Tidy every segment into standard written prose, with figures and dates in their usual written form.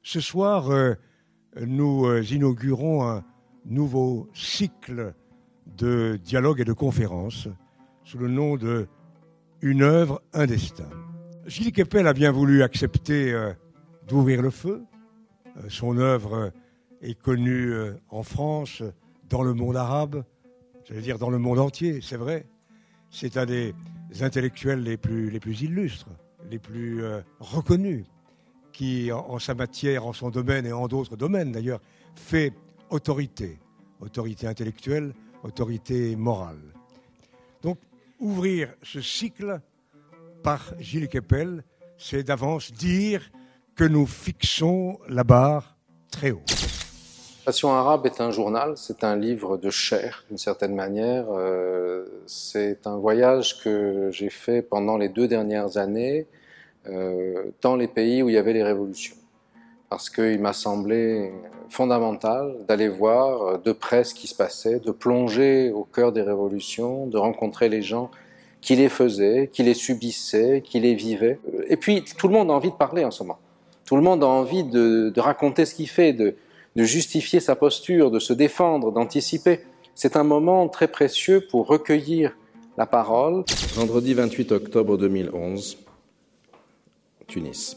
Ce soir, nous inaugurons un nouveau cycle de dialogues et de conférences sous le nom de Une œuvre, un destin. Gilles Kepel a bien voulu accepter d'ouvrir le feu. Son œuvre est connue en France, dans le monde arabe, j'allais dire dans le monde entier, c'est vrai. C'est un des intellectuels les plus illustres, les plus reconnus, qui, en sa matière, en son domaine et en d'autres domaines d'ailleurs, fait autorité. Autorité intellectuelle, autorité morale. Donc, ouvrir ce cycle par Gilles Kepel, c'est d'avance dire que nous fixons la barre très haut. Passion arabe est un journal, c'est un livre de chair d'une certaine manière. C'est un voyage que j'ai fait pendant les 2 dernières années dans les pays où il y avait les révolutions. Parce qu'il m'a semblé fondamental d'aller voir de près ce qui se passait, de plonger au cœur des révolutions, de rencontrer les gens qui les faisaient, qui les subissaient, qui les vivaient. Et puis tout le monde a envie de parler en ce moment. Tout le monde a envie de raconter ce qu'il fait, de justifier sa posture, de se défendre, d'anticiper. C'est un moment très précieux pour recueillir la parole. Vendredi 28 octobre 2011, Tunis.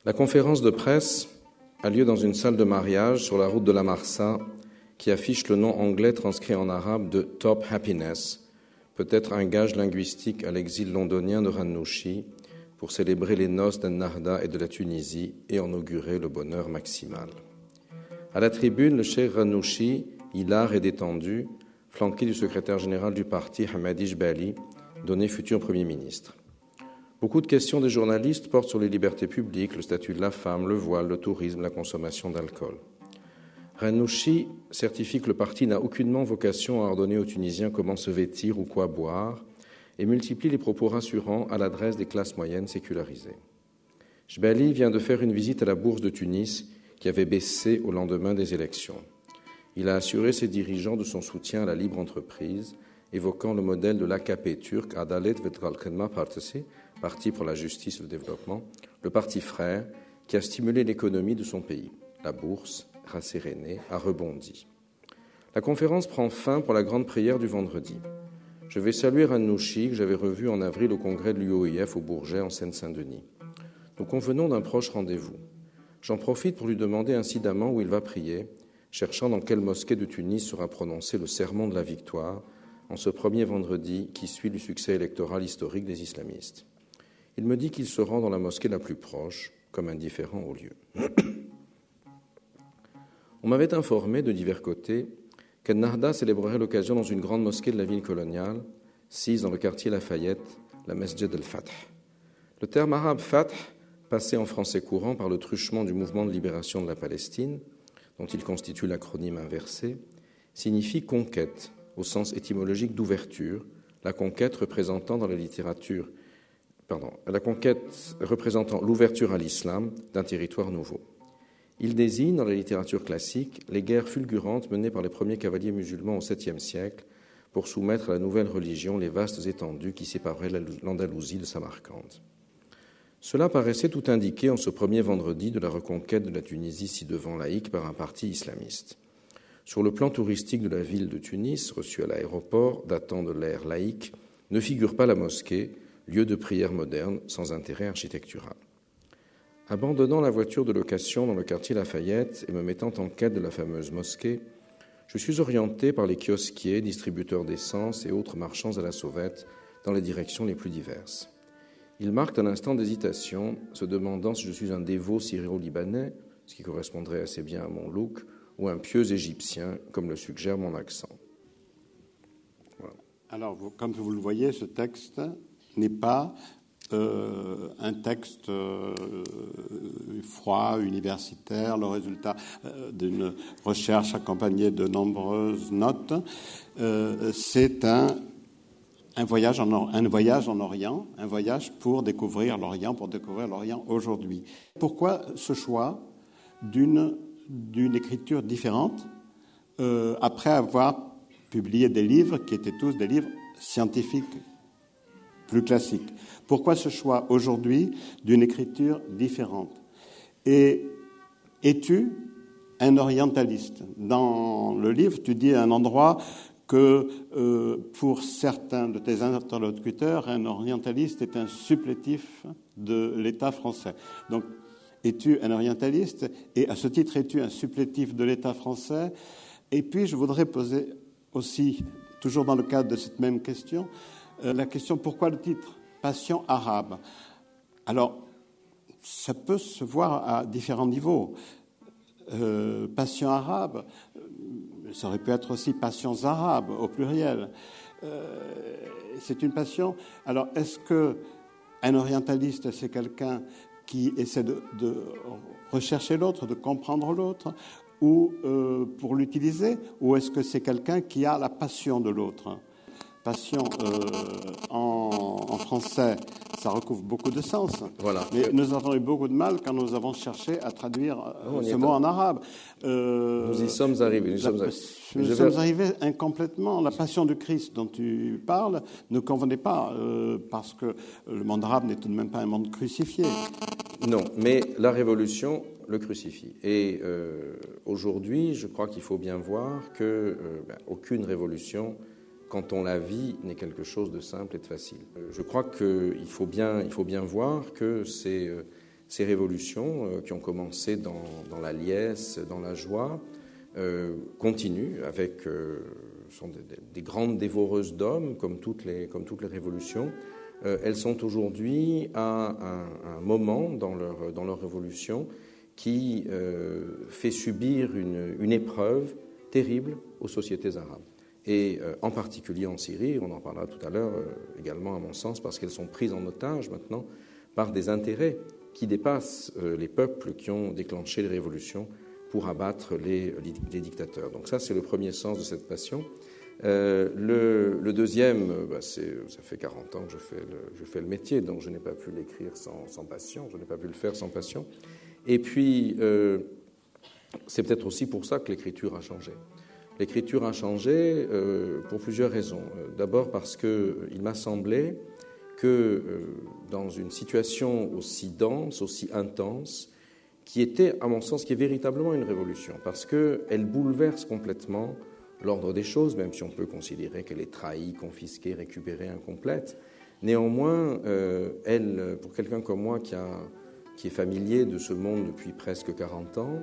La conférence de presse a lieu dans une salle de mariage sur la route de la Marsa qui affiche le nom anglais transcrit en arabe de Top Happiness, peut-être un gage linguistique à l'exil londonien de Ranouchi pour célébrer les noces d'Ennahda et de la Tunisie et inaugurer le bonheur maximal. À la tribune, le cheikh Ranouchi, hilar et détendu, flanqué du secrétaire général du parti, Hamadi Jbali, donné futur Premier ministre. Beaucoup de questions des journalistes portent sur les libertés publiques, le statut de la femme, le voile, le tourisme, la consommation d'alcool. Ranouchi certifie que le parti n'a aucunement vocation à ordonner aux Tunisiens comment se vêtir ou quoi boire et multiplie les propos rassurants à l'adresse des classes moyennes sécularisées. Jbali vient de faire une visite à la bourse de Tunis qui avait baissé au lendemain des élections. Il a assuré ses dirigeants de son soutien à la libre entreprise, évoquant le modèle de l'AKP turc, Adalet ve Kalkınma Partisi, Parti pour la justice et le développement, le parti frère qui a stimulé l'économie de son pays. La bourse, rassérénée, a rebondi. La conférence prend fin pour la grande prière du vendredi. Je vais saluer Ranouchi, que j'avais revu en avril au congrès de l'UOIF au Bourget en Seine-Saint-Denis. Nous convenons d'un proche rendez-vous. J'en profite pour lui demander incidemment où il va prier, cherchant dans quelle mosquée de Tunis sera prononcé le sermon de la victoire en ce premier vendredi qui suit le succès électoral historique des islamistes. Il me dit qu'il se rend dans la mosquée la plus proche, comme indifférent au lieu. On m'avait informé de divers côtés qu'Ennahda célébrerait l'occasion dans une grande mosquée de la ville coloniale, sise dans le quartier Lafayette, la Mesjid al-Fath. Le terme arabe Fath, passé en français courant par le truchement du mouvement de libération de la Palestine, dont il constitue l'acronyme inversé, signifie conquête, au sens étymologique d'ouverture, la conquête représentant l'ouverture à l'islam d'un territoire nouveau. Il désigne, dans la littérature classique, les guerres fulgurantes menées par les premiers cavaliers musulmans au 7e siècle pour soumettre à la nouvelle religion les vastes étendues qui séparaient l'Andalousie de Samarcande. Cela paraissait tout indiquer en ce premier vendredi de la reconquête de la Tunisie ci-devant laïque par un parti islamiste. Sur le plan touristique de la ville de Tunis, reçue à l'aéroport, datant de l'ère laïque, ne figure pas la mosquée, lieu de prière moderne sans intérêt architectural. Abandonnant la voiture de location dans le quartier Lafayette et me mettant en quête de la fameuse mosquée, je suis orienté par les kiosquiers, distributeurs d'essence et autres marchands à la sauvette dans les directions les plus diverses. Ils marquent un instant d'hésitation, se demandant si je suis un dévot syro-libanais, ce qui correspondrait assez bien à mon look, ou un pieux égyptien, comme le suggère mon accent. Voilà. Alors, comme vous le voyez, ce texte n'est pas un texte froid, universitaire, le résultat d'une recherche accompagnée de nombreuses notes. C'est un voyage en Orient, un voyage pour découvrir l'Orient aujourd'hui. Pourquoi ce choix d'une écriture différente après avoir publié des livres qui étaient tous des livres scientifiques plus classiques? Pourquoi ce choix aujourd'hui d'une écriture différente? Et es-tu un orientaliste? Dans le livre, tu dis à un endroit que pour certains de tes interlocuteurs, un orientaliste est un supplétif de l'État français. Donc, es-tu un orientaliste? Et à ce titre, es-tu un supplétif de l'État français? Et puis, je voudrais poser aussi, toujours dans le cadre de cette même question, la question pourquoi le titre Passion arabe? Alors, ça peut se voir à différents niveaux. Passion arabe, ça aurait pu être aussi passions arabes au pluriel. C'est une passion. Alors, est-ce qu'un orientaliste, c'est quelqu'un qui essaie de rechercher l'autre, de comprendre l'autre, ou pour l'utiliser, ou est-ce que c'est quelqu'un qui a la passion de l'autre? Passion, en français, ça recouvre beaucoup de sens. Voilà. Mais nous avons eu beaucoup de mal quand nous avons cherché à traduire ce mot en arabe. Nous y sommes arrivés. Nous sommes arrivés incomplètement. La passion du Christ dont tu parles ne convenait pas, parce que le monde arabe n'est tout de même pas un monde crucifié. Non, mais la révolution le crucifie. Et aujourd'hui, je crois qu'il faut bien voir que aucune révolution, quand on la vit, n'est quelque chose de simple et de facile. Je crois qu'il faut bien voir que ces révolutions qui ont commencé dans la liesse, dans la joie, continuent avec sont des grandes dévoreuses d'hommes, comme toutes les révolutions. Elles sont aujourd'hui à un moment dans leur révolution qui fait subir une épreuve terrible aux sociétés arabes. Et en particulier en Syrie, on en parlera tout à l'heure également à mon sens, parce qu'elles sont prises en otage maintenant par des intérêts qui dépassent les peuples qui ont déclenché les révolutions pour abattre les dictateurs. Donc ça, c'est le premier sens de cette passion. Le deuxième, ça fait 40 ans que je fais le métier, donc je n'ai pas pu l'écrire sans passion, je n'ai pas pu le faire sans passion. Et puis, c'est peut-être aussi pour ça que l'écriture a changé. L'écriture a changé pour plusieurs raisons. D'abord parce qu'il m'a semblé que dans une situation aussi dense, aussi intense, qui était, à mon sens, qui est véritablement une révolution, parce qu'elle bouleverse complètement l'ordre des choses, même si on peut considérer qu'elle est trahie, confisquée, récupérée, incomplète. Néanmoins, elle, pour quelqu'un comme moi qui est familier de ce monde depuis presque 40 ans,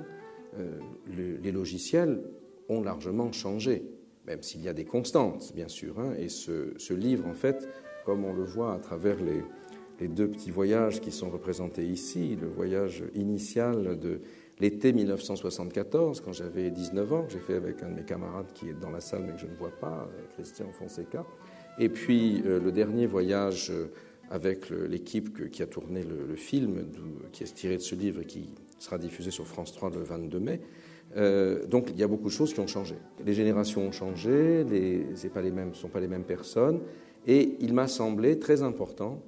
les logiciels ont largement changé, même s'il y a des constantes, bien sûr. Et ce livre, en fait, comme on le voit à travers les deux petits voyages qui sont représentés ici, le voyage initial de l'été 1974, quand j'avais 19 ans, que j'ai fait avec un de mes camarades qui est dans la salle mais que je ne vois pas, Christian Fonseca, et puis le dernier voyage avec l'équipe qui a tourné le film qui est tiré de ce livre et qui sera diffusé sur France 3 le 22 mai. Donc il y a beaucoup de choses qui ont changé. Les générations ont changé, ce ne sont pas les mêmes personnes, et il m'a semblé très important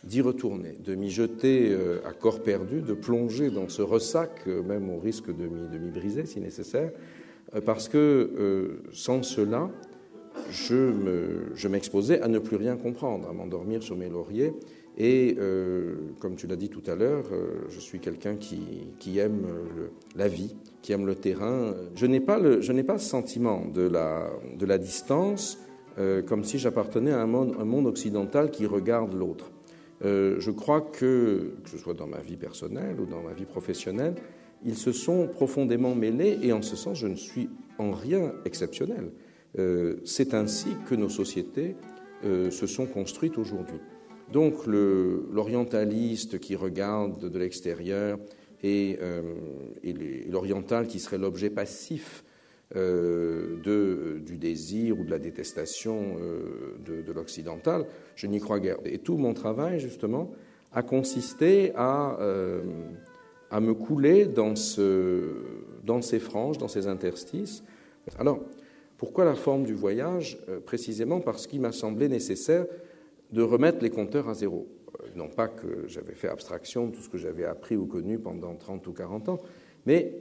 d'y retourner, de m'y jeter à corps perdu, de plonger dans ce ressac, même au risque de m'y briser si nécessaire, parce que sans cela, je m'exposais à ne plus rien comprendre, à m'endormir sur mes lauriers. Et comme tu l'as dit tout à l'heure, je suis quelqu'un qui aime la vie, qui aime le terrain. Je n'ai pas ce sentiment de la distance, comme si j'appartenais à un monde occidental qui regarde l'autre. Je crois que ce soit dans ma vie personnelle ou dans ma vie professionnelle, ils se sont profondément mêlés, et en ce sens, je ne suis en rien exceptionnel. C'est ainsi que nos sociétés se sont construites aujourd'hui. Donc l'orientaliste qui regarde de l'extérieur et l'oriental qui serait l'objet passif du désir ou de la détestation de l'occidental, je n'y crois guère. Et tout mon travail, justement, a consisté à me couler dans ces franges, dans ces interstices. Alors, pourquoi la forme du voyage? Précisément parce qu'il m'a semblé nécessaire de remettre les compteurs à zéro. Non pas que j'avais fait abstraction de tout ce que j'avais appris ou connu pendant 30 ou 40 ans, mais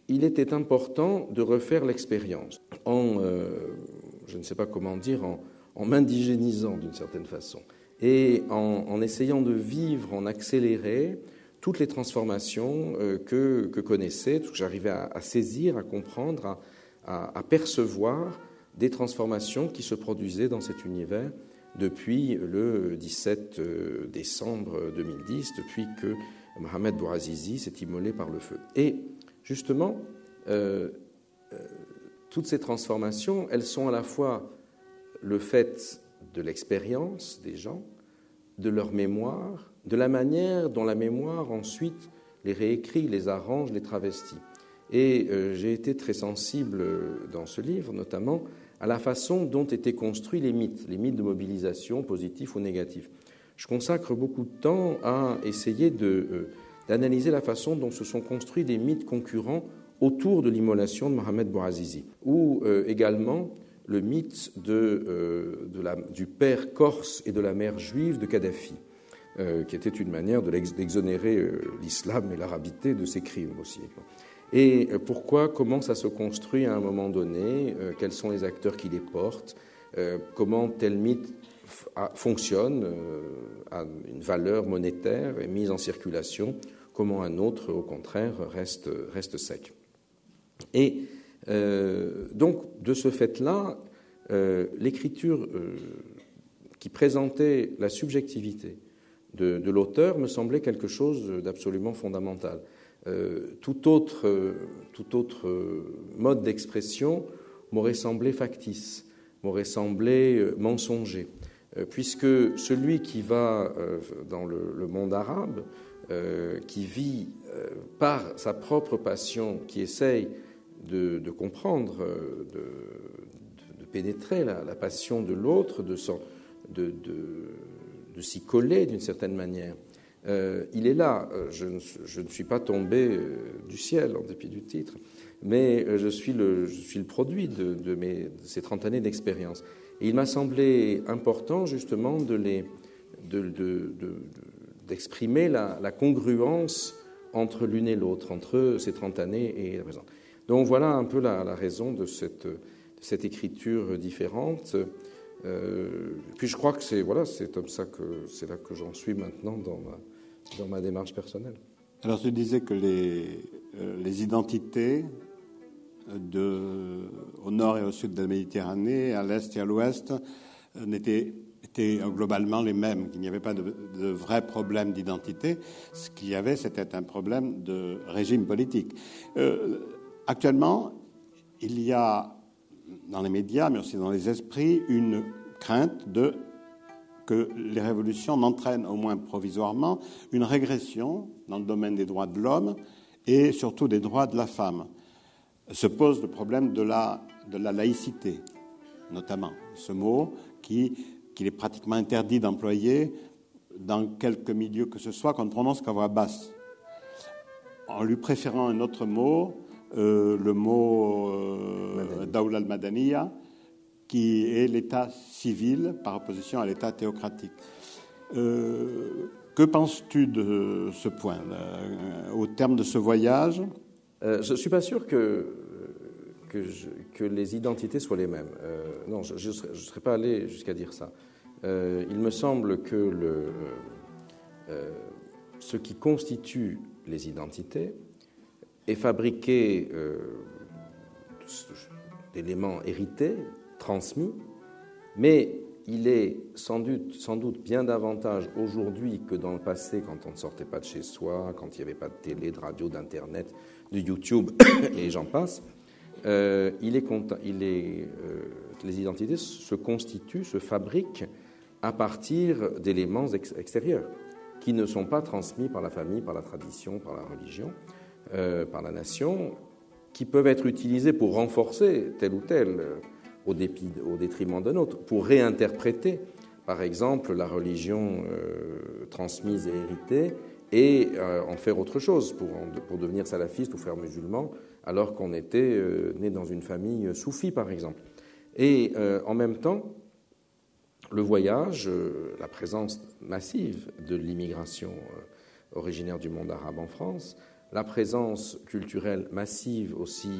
il était important de refaire l'expérience je ne sais pas comment dire, en m'indigénisant d'une certaine façon, et en essayant de vivre en accéléré toutes les transformations que connaissait, que j'arrivais à saisir, à comprendre, à percevoir des transformations qui se produisaient dans cet univers depuis le 17 décembre 2010, depuis que Mohamed Bouazizi s'est immolé par le feu. Et justement, toutes ces transformations, elles sont à la fois le fait de l'expérience des gens, de leur mémoire, de la manière dont la mémoire ensuite les réécrit, les arrange, les travestit. Et j'ai été très sensible dans ce livre, notamment, à la façon dont étaient construits les mythes de mobilisation, positifs ou négatifs. Je consacre beaucoup de temps à essayer d'analyser la façon dont se sont construits des mythes concurrents autour de l'immolation de Mohamed Bouazizi, ou également le mythe du père corse et de la mère juive de Kadhafi, qui était une manière d'exonérer l'islam et l'arabité de ses crimes aussi. Et pourquoi, comment ça se construit à un moment donné, quels sont les acteurs qui les portent, comment tel mythe fonctionne, a une valeur monétaire, est mise en circulation, comment un autre, au contraire, reste sec. Et donc, de ce fait-là, l'écriture qui présentait la subjectivité de l'auteur me semblait quelque chose d'absolument fondamental. Tout autre mode d'expression m'aurait semblé factice, m'aurait semblé mensonger, puisque celui qui va dans le monde arabe, qui vit par sa propre passion, qui essaye de comprendre, de pénétrer la passion de l'autre, de s'y coller d'une certaine manière, il est là. Je ne suis pas tombé du ciel, en dépit du titre, mais je suis le produit de ces 30 années d'expérience. Et il m'a semblé important, justement, d'exprimer la congruence entre l'une et l'autre, entre ces 30 années et la présente. Donc voilà un peu la raison de cette écriture différente. Puis je crois que c'est comme ça c'est là que j'en suis maintenant dans ma démarche personnelle. Alors tu disais que les identités au nord et au sud de la Méditerranée, à l'est et à l'ouest, étaient globalement les mêmes, qu'il n'y avait pas de vrai problème d'identité. Ce qu'il y avait, c'était un problème de régime politique. Actuellement, il y a dans les médias, mais aussi dans les esprits, une crainte que les révolutions n'entraînent, au moins provisoirement, une régression dans le domaine des droits de l'homme et surtout des droits de la femme. Se pose le problème de la laïcité, notamment. Ce mot qu'il est pratiquement interdit d'employer dans quelque milieu que ce soit, qu'on ne prononce qu'à voix basse, en lui préférant un autre mot, le mot Dawla al-Madaniya, qui est l'état civil par opposition à l'état théocratique. Que penses-tu de ce point, au terme de ce voyage? Je ne suis pas sûr que les identités soient les mêmes. Non, je ne serais pas allé jusqu'à dire ça. Il me semble que ce qui constitue les identités est fabriqué d'éléments hérités, transmis, mais il est sans doute bien davantage aujourd'hui que dans le passé, quand on ne sortait pas de chez soi, quand il n'y avait pas de télé, de radio, d'Internet, de YouTube, et j'en passe. Les identités se constituent, se fabriquent à partir d'éléments extérieurs qui ne sont pas transmis par la famille, par la tradition, par la religion, par la nation, qui peuvent être utilisés pour renforcer tel ou tel au détriment d'un autre, pour réinterpréter, par exemple, la religion transmise et héritée et en faire autre chose, pour devenir salafiste ou frère musulman, alors qu'on était né dans une famille soufie, par exemple. Et en même temps, le voyage, la présence massive de l'immigration originaire du monde arabe en France, la présence culturelle massive aussi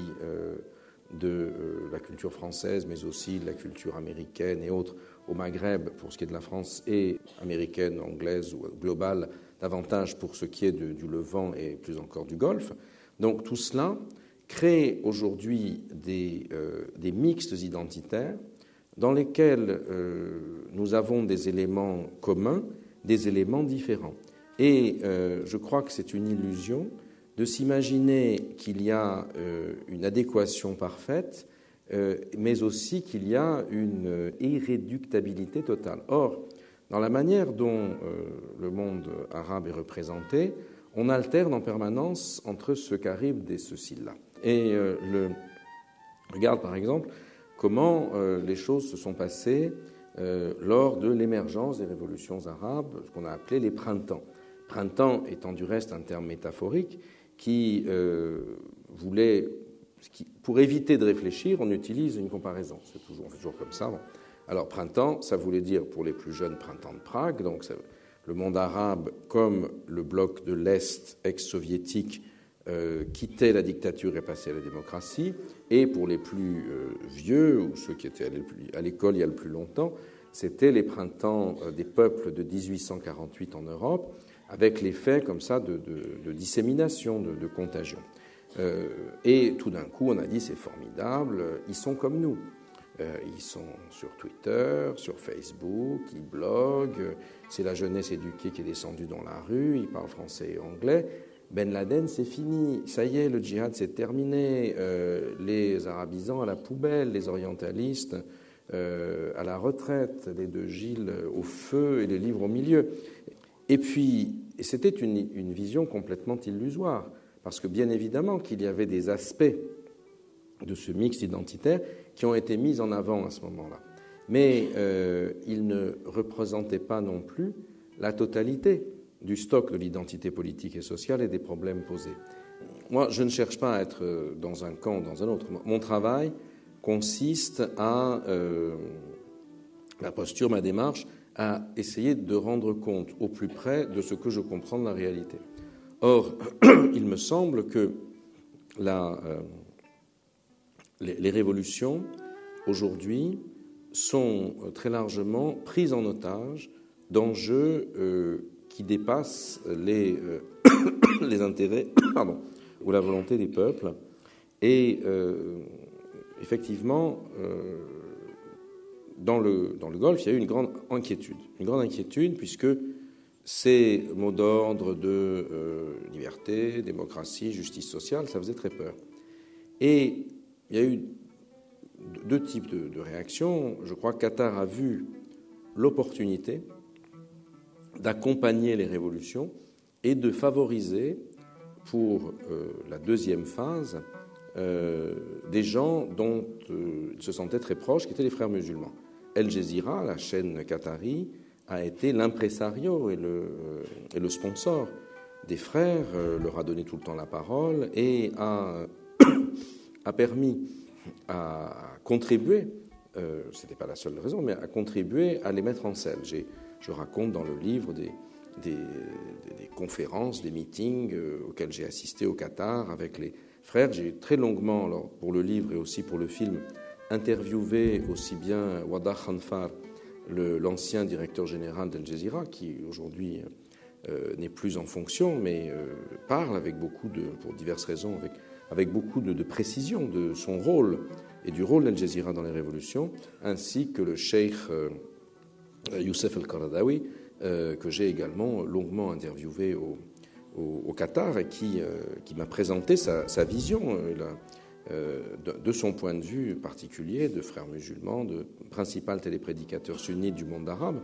de la culture française, mais aussi de la culture américaine et autres au Maghreb, pour ce qui est de la France, et américaine, anglaise ou globale, davantage pour ce qui est du Levant et plus encore du Golfe. Donc tout cela crée aujourd'hui des mixtes identitaires dans lesquels nous avons des éléments communs, des éléments différents. Et je crois que c'est une illusion de s'imaginer qu'il y a une adéquation parfaite, mais aussi qu'il y a une irréductibilité totale. Or, dans la manière dont le monde arabe est représenté, on alterne en permanence entre ce Carib et ce Silla. Et regarde par exemple comment les choses se sont passées lors de l'émergence des révolutions arabes, ce qu'on a appelé les printemps. Printemps étant du reste un terme métaphorique qui voulait, pour éviter de réfléchir, on utilise une comparaison. On fait toujours comme ça. Bon. Alors printemps, ça voulait dire pour les plus jeunes printemps de Prague, donc le monde arabe comme le bloc de l'Est ex-soviétique quittait la dictature et passait à la démocratie, et pour les plus vieux, ou ceux qui étaient à l'école il y a le plus longtemps, c'était les printemps des peuples de 1848 en Europe, avec l'effet comme ça de dissémination, de contagion. Et tout d'un coup, on a dit c'est formidable, ils sont comme nous. Ils sont sur Twitter, sur Facebook, ils bloguent, c'est la jeunesse éduquée qui est descendue dans la rue, ils parlent français et anglais. Ben Laden, c'est fini, ça y est, le djihad c'est terminé, les arabisants à la poubelle, les orientalistes à la retraite, les De Gilles au feu et les livres au milieu. Et puis, c'était une vision complètement illusoire, parce que bien évidemment qu'il y avait des aspects de ce mix identitaire qui ont été mis en avant à ce moment-là. Mais ils ne représentaient pas non plus la totalité du stock de l'identité politique et sociale et des problèmes posés. Moi, je ne cherche pas à être dans un camp ou dans un autre. Mon travail consiste à, ma posture, ma démarche, à essayer de rendre compte au plus près de ce que je comprends de la réalité. Or, il me semble que les révolutions, aujourd'hui, sont très largement prises en otage d'enjeux qui dépassent les intérêts ou la volonté des peuples. Et effectivement, dans le Golfe, il y a eu une grande inquiétude puisque ces mots d'ordre de liberté, démocratie, justice sociale, ça faisait très peur. Et il y a eu deux types de réactions. Je crois que Qatar a vu l'opportunité d'accompagner les révolutions et de favoriser pour la deuxième phase des gens dont ils se sentaient très proches, qui étaient les frères musulmans. Al Jazeera, la chaîne qatari, a été l'impresario et le sponsor des frères, leur a donné tout le temps la parole et a permis à contribuer, ce n'était pas la seule raison, mais à contribuer à les mettre en scène. Je raconte dans le livre des conférences, des meetings auxquels j'ai assisté au Qatar avec les frères. J'ai très longuement, alors, pour le livre et aussi pour le film, interviewé aussi bien Wada Khanfar, l'ancien directeur général d'Al Jazeera, qui aujourd'hui n'est plus en fonction, mais parle avec beaucoup pour diverses raisons, avec beaucoup de précision de son rôle et du rôle d'Al Jazeera dans les révolutions, ainsi que le cheikh Youssef El-Qaradawi, que j'ai également longuement interviewé au Qatar et qui m'a présenté sa vision de son point de vue particulier, de frères musulmans, de principal téléprédicateur sunnite du monde arabe,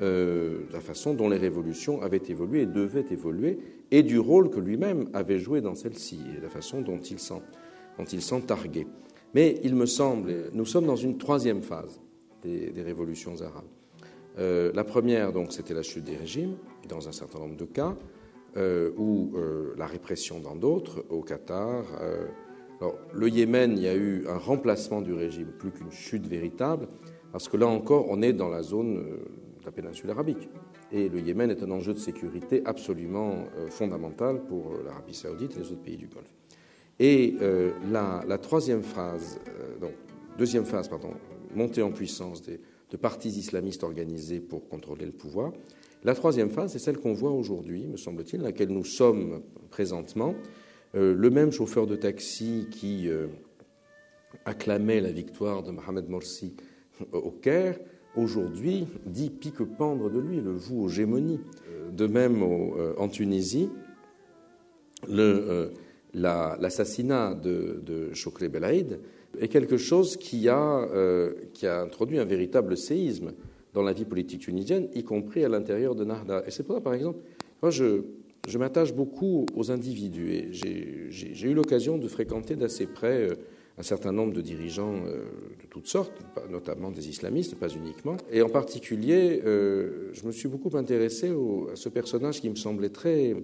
la façon dont les révolutions avaient évolué et devaient évoluer, et du rôle que lui-même avait joué dans celle-ci, et la façon dont il s'en targuait. Mais il me semble, nous sommes dans une troisième phase des révolutions arabes. La première, donc, c'était la chute des régimes, dans un certain nombre de cas, ou la répression dans d'autres, au Qatar. Alors, le Yémen, il y a eu un remplacement du régime, plus qu'une chute véritable, parce que là encore, on est dans la zone de la péninsule arabique. Et le Yémen est un enjeu de sécurité absolument fondamental pour l'Arabie saoudite et les autres pays du Golfe. Et la troisième phase, deuxième phase, montée en puissance de partis islamistes organisés pour contrôler le pouvoir. La troisième phase, c'est celle qu'on voit aujourd'hui, me semble-t-il, à laquelle nous sommes présentement. Le même chauffeur de taxi qui acclamait la victoire de Mohamed Morsi au Caire, aujourd'hui dit pique-pendre de lui, le voue aux gémonies. De même en Tunisie, l'assassinat de Chokri Belaïd est quelque chose qui a introduit un véritable séisme dans la vie politique tunisienne, y compris à l'intérieur de Nahda. Et c'est pour ça, par exemple, moi je m'attache beaucoup aux individus et j'ai eu l'occasion de fréquenter d'assez près un certain nombre de dirigeants de toutes sortes, notamment des islamistes, pas uniquement. Et en particulier, je me suis beaucoup intéressé à ce personnage qui me semblait très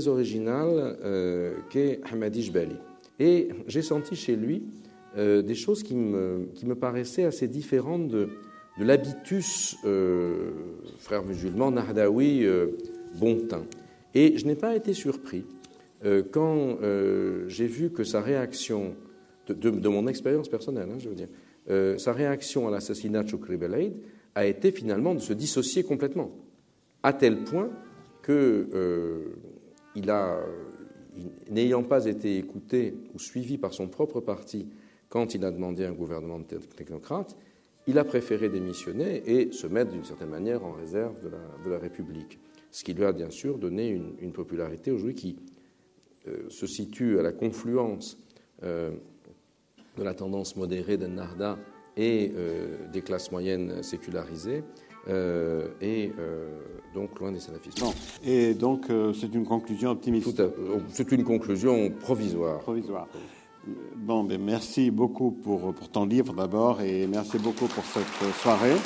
original, qu'est Hamadi Jbali. Et j'ai senti chez lui des choses qui me paraissaient assez différentes de l'habitus frère musulman, nahdaoui, bon teint. Et je n'ai pas été surpris quand j'ai vu que sa réaction, de mon expérience personnelle, je veux dire, sa réaction à l'assassinat de Chokri Belaïd a été finalement de se dissocier complètement, à tel point que n'ayant pas été écouté ou suivi par son propre parti quand il a demandé un gouvernement de technocrates, il a préféré démissionner et se mettre d'une certaine manière en réserve de la République. Ce qui lui a bien sûr donné une popularité aujourd'hui qui se situe à la confluence de la tendance modérée d'Ennahda et des classes moyennes sécularisées et donc loin des salafistes. Non. Et donc c'est une conclusion optimiste. C'est une conclusion provisoire. Bon, ben merci beaucoup pour ton livre d'abord et merci beaucoup pour cette soirée.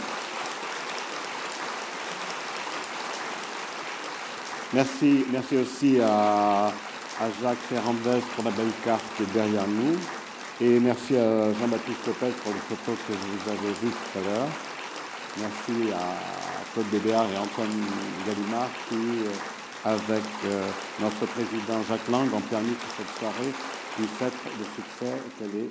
Merci aussi à Jacques Ferrandez pour la belle carte qui est derrière nous. Et merci à Jean-Baptiste Lopez pour les photos que vous avez vues tout à l'heure. Merci à Claude Bébert et Antoine Gallimard qui, avec notre président Jacques Lang, ont permis que cette soirée puisse être le succès qu'elle est